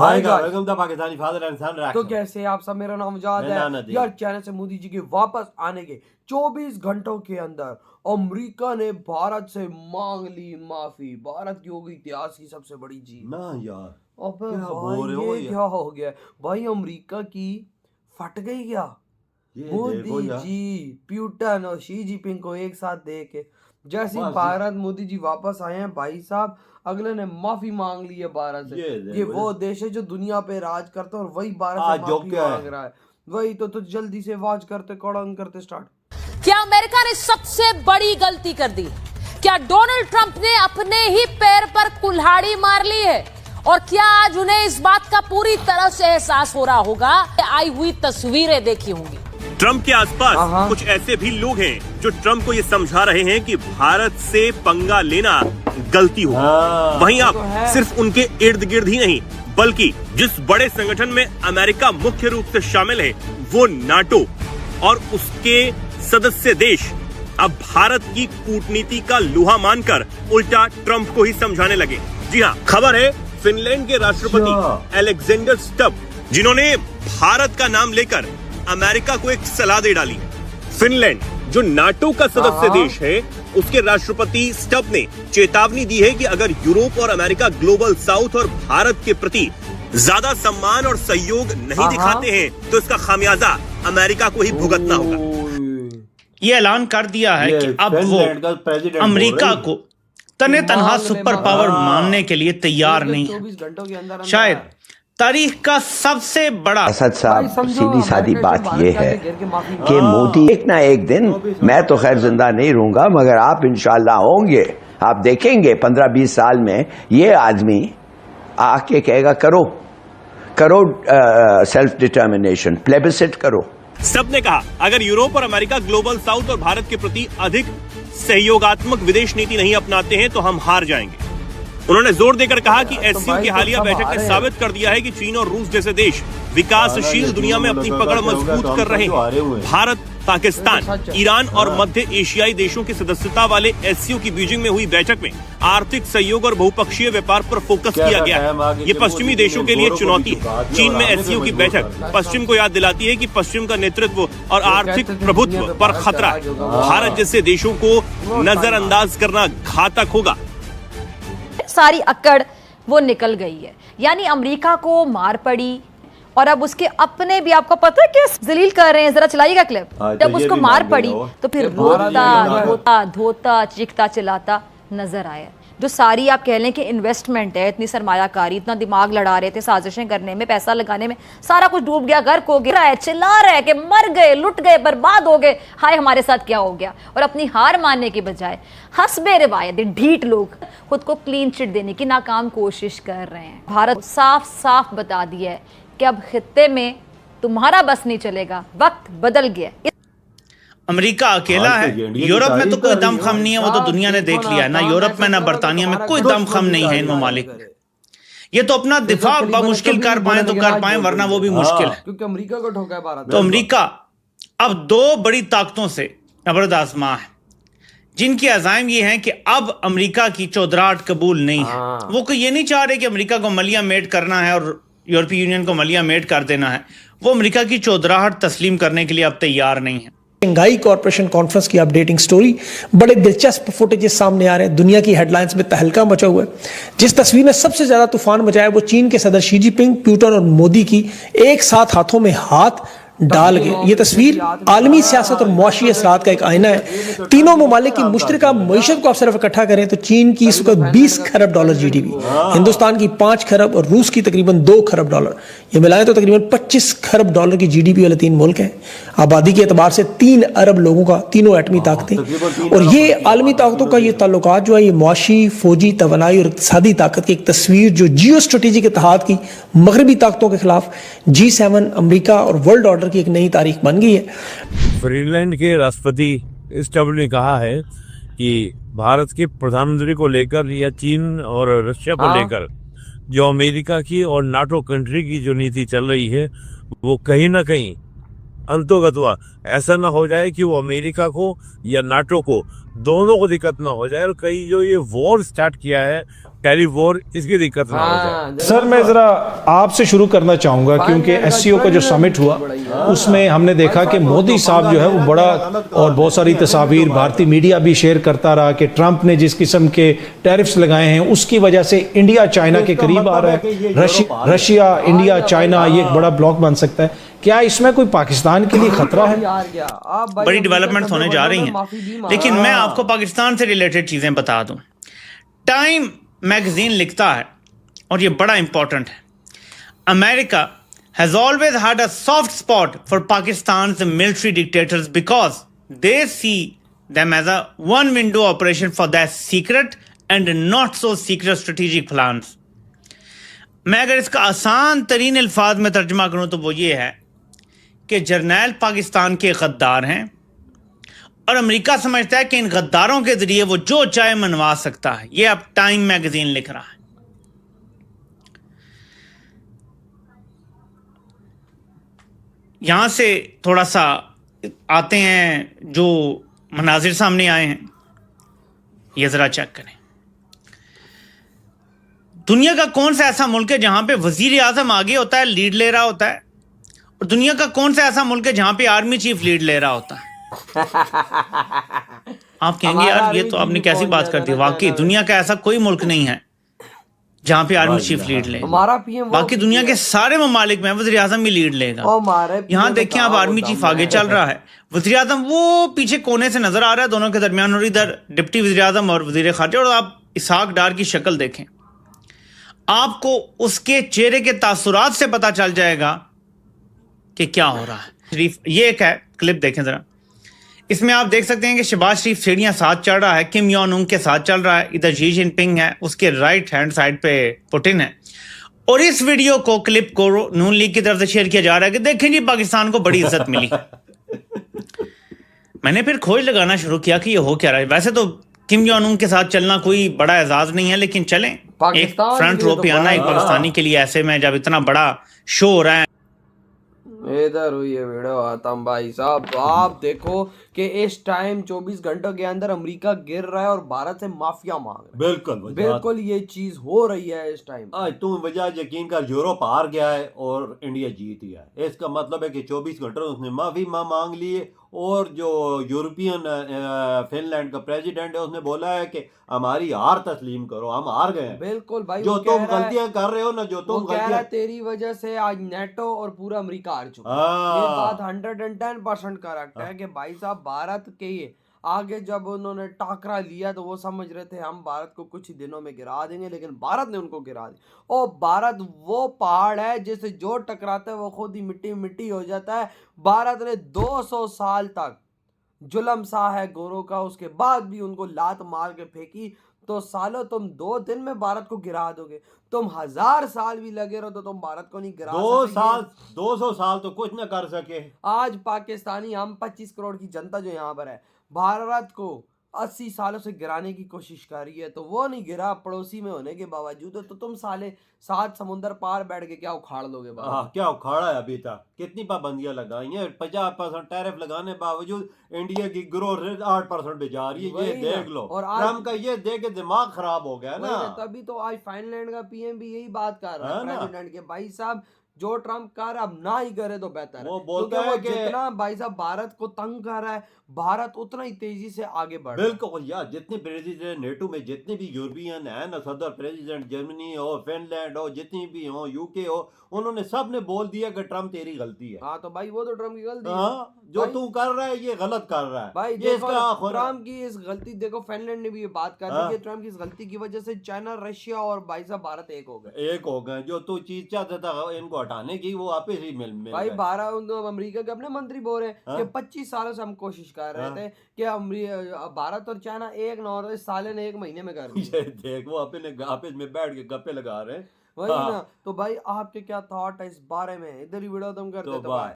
Hi guys, welcome to Pakistani father and son reaction. तो कैसे आप सब, मेरा नाम जाद है यार। चाइना से मोदी जी के वापस आने के 24 घंटों के अंदर अमेरिका ने भारत से मांग ली माफी। भारत की होगी इतिहास की सबसे बड़ी जीत ना यार। अबे भाई ये क्या हो गया भाई, अमेरिका की फट गई क्या? मोदी जी पुतिन और शी जिनपिंग को एक साथ देके जैसे भारत मोदी जी वापस आए हैं भाई साहब, अगले ने माफी मांग ली है भारत से। ये वो देश है जो दुनिया पे राज करता है और वही भारत से माफी मांग रहा है। वही तो जल्दी से आवाज करते कड़ंग करते स्टार्ट। क्या अमेरिका ने सबसे बड़ी गलती कर दी? क्या डोनाल्ड ट्रंप ने अपने ही पैर पर कुल्हाड़ी मार ली है? और क्या आज उन्हें इस बात का पूरी तरह से एहसास हो रहा होगा? आई हुई तस्वीरें देखी होंगी। ट्रंप के आसपास कुछ ऐसे भी लोग हैं जो ट्रंप को ये समझा रहे हैं कि भारत से पंगा लेना गलती हो। वहीं आप सिर्फ उनके इर्द गिर्द ही नहीं, बल्कि जिस बड़े संगठन में अमेरिका मुख्य रूप से शामिल है वो नाटो, और उसके सदस्य देश अब भारत की कूटनीति का लोहा मानकर उल्टा ट्रंप को ही समझाने लगे। जी हाँ, खबर है फिनलैंड के राष्ट्रपति अलेक्जेंडर स्टब, जिन्होंने भारत का नाम लेकर अमेरिका को एक सलाह दे डाली। फिनलैंड जो नाटो का सदस्य देश है, उसके राष्ट्रपति स्टब ने चेतावनी दी है कि अगर यूरोप और अमेरिका ग्लोबल साउथ और भारत के प्रति ज्यादा सम्मान और सहयोग नहीं दिखाते हैं तो इसका खामियाजा अमेरिका को ही भुगतना होगा। ये ऐलान कर दिया है कि अब वो अमेरिका को तने तनहा सुपर पावर मानने के लिए तैयार नहीं है। शायद तारीख का सबसे बड़ा असद साहब, सीधी सादी बात यह है कि मोदी एक ना एक दिन, मैं तो खैर जिंदा नहीं रहूंगा मगर आप इंशाल्लाह होंगे, आप देखेंगे 15-20 साल में ये आदमी आके कहेगा करो करो सेल्फ डिटर्मिनेशन, प्लेबिसिट करो। सबने कहा अगर यूरोप और अमेरिका ग्लोबल साउथ और भारत के प्रति अधिक सहयोगात्मक विदेश नीति नहीं अपनाते हैं तो हम हार जाएंगे। उन्होंने जोर देकर कहा कि एससीओ की हालिया बैठक ने साबित कर दिया है कि चीन और रूस जैसे देश विकासशील दुनिया में अपनी पकड़ मजबूत कर रहे हैं। भारत, पाकिस्तान, ईरान और मध्य एशियाई देशों की सदस्यता वाले एससीओ की बीजिंग में हुई बैठक में आर्थिक सहयोग और बहुपक्षीय व्यापार पर फोकस किया गया है। ये पश्चिमी देशों के लिए चुनौती है। चीन में एससीओ की बैठक पश्चिम को याद दिलाती है कि पश्चिम का नेतृत्व और आर्थिक प्रभुत्व पर खतरा है। भारत जैसे देशों को नजरअंदाज करना घातक होगा। सारी अकड़ वो निकल गई है, यानी अमेरिका को मार पड़ी और अब उसके अपने भी, आपको पता है कि जलील कर रहे हैं। जरा चलाइएगा क्लिप। जब उसको मार पड़ी तो फिर रोता धोता चीखता चिल्लाता नजर आया। जो सारी आप कह लें कि इन्वेस्टमेंट है, इतनी सरमायाकारी, इतना दिमाग लड़ा रहे थे साजिशें करने में, पैसा लगाने में, सारा कुछ डूब गया, गर्क हो गया है, चिल्ला रहा है कि मर गए, लुट गए, बर्बाद हो गए, हाय हमारे साथ क्या हो गया। और अपनी हार मानने की बजाय हस्बे रिवायत ढीठ लोग खुद को क्लीन चिट देने की नाकाम कोशिश कर रहे हैं। भारत साफ साफ बता दिया है कि अब खित्ते में तुम्हारा बस नहीं चलेगा, वक्त बदल गया। अमेरिका अकेला है, यूरोप में तो कोई दमखम नहीं है, वो तो दुनिया ने देख लिया है ना। यूरोप में ना बर्तानिया में कोई दमखम नहीं है इन ममालिक में। ये तो अपना दिफा मुश्किल कर पाए तो कर पाए, वरना वो भी मुश्किल है, क्योंकि अमेरिका को ठोका है भारत। तो अमेरिका अब दो बड़ी ताकतों से जबरदस्त मां है, जिनकी अज़ाइम ये है कि अब अमेरिका की चौधराहट कबूल नहीं है। वो कोई ये नहीं चाह रहे कि अमेरिका को मलिया मेट करना है और यूरोपीय यूनियन को मलिया मेट कर देना है। वो अमेरिका की चौधराहट तस्लीम करने के लिए अब तैयार नहीं है। शंघाई कॉर्पोरेशन कॉन्फ्रेंस की अपडेटिंग स्टोरी, बड़े दिलचस्प फुटेजेस सामने आ रहे हैं। दुनिया की हेडलाइंस में तहलका मचा हुआ है। जिस तस्वीर ने सबसे ज्यादा तूफान मचाया वो चीन के सदर शी जिनपिंग, पुतिन और मोदी की एक साथ हाथों में हाथ डाल गए। ये तस्वीर आलमी सियासत और मुआशी असरात का एक आईना है। तीनों ममालिक की मुश्तरका मईशत को आप सिर्फ इकट्ठा करें तो चीन की इस वक्त 20 खरब डॉलर जीडीपी, हिंदुस्तान की 5 खरब और रूस की तकरीबन 2 खरब डॉलर, ये मिलाएं तो तकरीबन 25 खरब डॉलर की जीडीपी वाले 3 मुल्क हैं। आबादी के एतबार से 3 अरब लोगों का, तीनों एटमी ताकतें। और ये आलमी ताकतों का ये ताल्लुकात जो है, ये मुआशी, फौजी, तवानाई और इक़्तिसादी ताकत की एक तस्वीर जो जियो स्ट्रेटेजिक इत्तेहाद की मगरबी ताकतों के खिलाफ G7, अमेरिका और वर्ल्ड ऑर्डर की एक नई तारीख बन गई है। फिनलैंड के राष्ट्रपति स्टब ने कहा है कि भारत के प्रधानमंत्री को लेकर या चीन और रशिया को लेकर जो अमेरिका की और नाटो कंट्री की जो नीति चल रही है वो कहीं ना कहीं अंतोगत हुआ ऐसा ना हो जाए कि वो अमेरिका को या नाटो को, दोनों को दिक्कत ना हो जाए। और कई जो ये वॉर स्टार्ट किया है कैरी वॉर इसकी दिक्कत ना हो जाए। सर मैं ज़रा आपसे शुरू करना चाहूँगा क्योंकि एससीओ का जो समिट हुआ उसमें हमने देखा कि मोदी साहब जो है वो बड़ा, और बहुत सारी तस्वीर भारतीय मीडिया भी शेयर करता रहा कि ट्रंप ने जिस किस्म के टैरिफ्स लगाए हैं उसकी वजह से इंडिया चाइना के करीब आ रहा है। रशिया इंडिया चाइना ये एक बड़ा ब्लॉक बन सकता है। क्या इसमें कोई पाकिस्तान के लिए खतरा है? बड़ी डेवलपमेंट होने जा रही हैं, लेकिन मैं आपको पाकिस्तान से रिलेटेड चीजें बता दूं। टाइम मैगजीन लिखता है, और ये बड़ा इंपॉर्टेंट है, America has always had a soft spot for Pakistan's military dictators because they see them as a one window operation for their secret and not so secret strategic plans. मैं अगर इसका आसान तरीन अल्फाज में तर्जमा करूं तो वो ये है कि जर्नैल पाकिस्तान के गद्दार हैं और अमेरिका समझता है कि इन गद्दारों के जरिए वो जो चाहे मनवा सकता है। ये अब टाइम मैगजीन लिख रहा है। यहां से थोड़ा सा आते हैं जो मनाजिर सामने आए हैं, ये जरा चेक करें। दुनिया का कौन सा ऐसा मुल्क है जहां पे वजीर आजम आगे होता है, लीड ले रहा होता है, और दुनिया का कौन सा ऐसा मुल्क है जहां पे आर्मी चीफ लीड ले रहा होता है? आप कहेंगे यार ये तो आपने कैसी बात कर दी। वाकई दुनिया का ऐसा कोई मुल्क नहीं है जहां पे आर्मी चीफ लीड ले। बाकी दुनिया के सारे ममालिक में वज़ीर आज़म भी लीड लेगा। यहाँ देखें आप, आर्मी चीफ आगे चल रहा है, वज़ीर आज़म वो पीछे कोने से नजर आ रहा है दोनों के दरमियान, और इधर डिप्टी वज़ीर आज़म और वज़ीर खारजा। और आप इसहाक डार की शक्ल देखें, आपको उसके चेहरे के तासुरात से पता चल जाएगा कि क्या हो रहा है। ये एक है क्लिप, देखें जरा। इसमें आप देख सकते हैं कि शहबाज शरीफ सीढ़ियां साथ चढ़ रहा है, किम योंग उन के साथ चल रहा है, इधर शी जिनपिंग है, उसके राइट हैंड साइड पे पुतिन है। और इस वीडियो को, क्लिप को नून लीग की तरफ से शेयर किया जा रहा है कि देखें जी पाकिस्तान को बड़ी इज्जत मिली। मैंने फिर खोज लगाना शुरू किया कि ये हो क्या रहा है। वैसे तो किम योंग उन के साथ चलना कोई बड़ा एजाज नहीं है, लेकिन चलें एक फ्रंट रो पे आना एक पाकिस्तानी के लिए ऐसे में जब इतना बड़ा शो हो रहा है। इधर हुई है वीडियो आतम भाई साहब। तो आप देखो कि इस टाइम 24 घंटों के अंदर अमेरिका गिर रहा है और भारत से माफिया मांग रहा है। बिल्कुल ये चीज हो रही है इस टाइम। आज तुम वजह यकीन कर, यूरोप हार गया है और इंडिया जीत गया है। इसका मतलब है कि 24 घंटों में उसने माफी मांग ली, और जो यूरोपियन फिनलैंड का प्रेसिडेंट है उसने बोला है कि हमारी हार तस्लीम करो, हम हार गए हैं। बिल्कुल भाई, जो तुम गलतियां कर रहे हो ना, जो तुम गलतियां, तेरी वजह से आज नेटो और पूरा अमेरिका हार चुका है। ये बात 110% करेक्ट है कि भाई साहब भारत के आगे जब उन्होंने टाकरा लिया तो वो समझ रहे थे हम भारत को कुछ ही दिनों में गिरा देंगे, लेकिन भारत ने उनको गिरा दिया। और भारत वो पहाड़ है जिसे जो टकराता है वो खुद ही मिट्टी मिट्टी हो जाता है। भारत ने 200 साल तक जुल्म सहा है गोरों का, उसके बाद भी उनको लात मार के फेंकी। तो सालों तुम 2 दिन में भारत को गिरा दोगे, तुम 1000 साल भी लगे रहो तो तुम भारत को नहीं गिरा सकोगे। 200 साल तो कुछ ना कर सके। आज पाकिस्तानी, हम 25 करोड़ की जनता जो यहाँ पर है, भारत को 80 सालों से गिराने की कोशिश कर रही है, तो वो नहीं गिरा पड़ोसी में होने के बावजूद। तो तुम साले 7 समुंदर पार बैठ के क्या उखाड़ लोगे? क्या उखाड़ा है अभी तक? कितनी पाबंदियां लगाई हैं? 50% टैरिफ लगाने बावजूद इंडिया की ग्रोथ रेट 8% पे जा रही है। ये देख लो, और ट्रम्प का ये देख के दिमाग खराब हो गया ना। तभी तो आज फाइनलैंड का पीएम भी यही बात कर रहा है प्रेसिडेंट के, भाई साहब जो ट्रम्प कर अब ना ही करे तो बेहतर है। वो बोलता है कि जितना भाई साहब भारत को तंग कर रहा है, भारत उतना ही तेजी से आगे बढ़ रहा है। बिल्कुल यार, जितने प्रेसिडेंट नेटो में जितने भी यूरोपियन है ना, सदर प्रेसिडेंट, जर्मनी हो, फिनलैंड हो, जितनी भी हो, यूके हो, उन्होंने सब ने बोल दिया कि ट्रम्प तेरी गलती है। हाँ तो भाई वो तो ट्रम्प की गलती है, जो तू कर रहा है ये गलत कर रहा है भाई। ये ट्रम्प की इस गलती, देखो फिनलैंड ने भी ये बात कर दी कि ट्रम्प की इस गलती की वजह से चाइना, रशिया और भाई साहब भारत एक हो गए। जो तू चीज चाहता था इनको हटाने की, वो आपस ही मिल भाई। 12 अमेरिका के अपने मंत्री बोल रहे हैं कि 25 सालों से हम कोशिश कर रहे थे कि भारत और चाइना एक न हो रहे, साले ने 1 महीने में कर दिया। देख वो अपने आपस में बैठ के गप्पे लगा रहे हैं। वही ना। तो भाई आपके क्या थॉट है इस बारे में? इधर ही वीडियो तुम करते तो भाई।